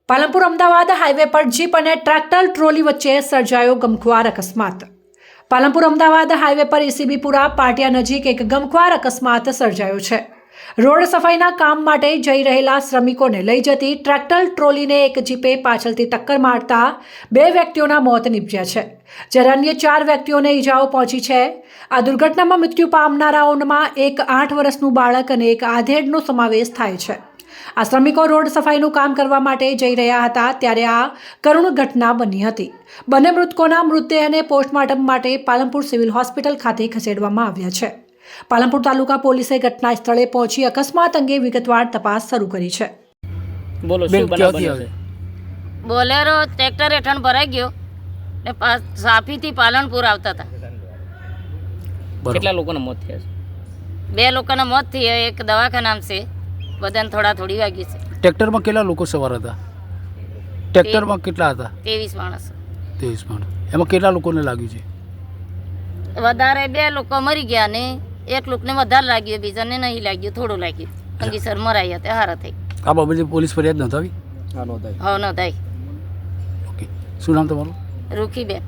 Palanpur Ahmedabad highway પર jeep અને tractor trolley વચ્ચે સર્જાયો ગમખ્વાર અકસ્માત। પાલનપુર અમદાવાદ હાઈવે પર એસીબીપુરા પાટિયા નજીક એક ગમખ્વાર અકસ્માત સર્જાયો છે। રોડ સફાઈના કામ માટે જઈ રહેલા શ્રમિકોને લઈ જતી ટ્રેક્ટર ટ્રોલીને એક જીપે પાછળથી ટક્કર મારતા 2 વ્યક્તિઓના મોત નીપજ્યા છે, જ્યારે અન્ય 4 વ્યક્તિઓને ઈજાઓ પહોંચી છે। આ દુર્ઘટનામાં મૃત્યુ પામનારાઓમાં એક 8 વર્ષનું બાળક અને એક આધેડનો સમાવેશ થાય છે। આ શ્રમિકો રોડ સફાઈનું કામ કરવા માટે જઈ રહ્યા હતા ત્યારે આ કરુણ ઘટના બની હતી। બંને મૃતકોના મૃતદેહને પોસ્ટમોર્ટમ માટે પાલનપુર સિવિલ હોસ્પિટલ ખાતે ખસેડવામાં આવ્યા છે। પાલનપુર તાલુકા પોલીસે ઘટના સ્થળે પહોંચી અકસ્માત અંગે વિગતવાર તપાસ શરૂ કરી છે। બોલો શું બનાવ બન્યો છે? બોલેરો ટ્રેક્ટર હેઠળ ભરાઈ ગયો ને સાફીથી પાલનપુર આવતા હતા। કેટલા લોકોના મોત થયા છે? 2 લોકોના મોત થયા, એક દવાખાનામાં છે, બધાને થોડી વાગી છે। ટ્રેક્ટરમાં કેટલા લોકો સવાર હતા? ટ્રેક્ટરમાં કેટલા હતા? 23 માણસ। 23 માણસ। એમાં કેટલા લોકોને લાગ્યું છે? વધારે 2 લોકો મરી ગયા ને એક લોકોને વધારે લાગ્યું, બીજાને નહીં લાગ્યું, થોડું લાગ્યું। અંગીસર મરાઈ હતા, હારા થઈ। આ બાબતે પોલીસ ફરિયાદ નોંધાવી? હા નોંધાઈ। ઓકે, શું નામ તમારું? રૂખીબેન।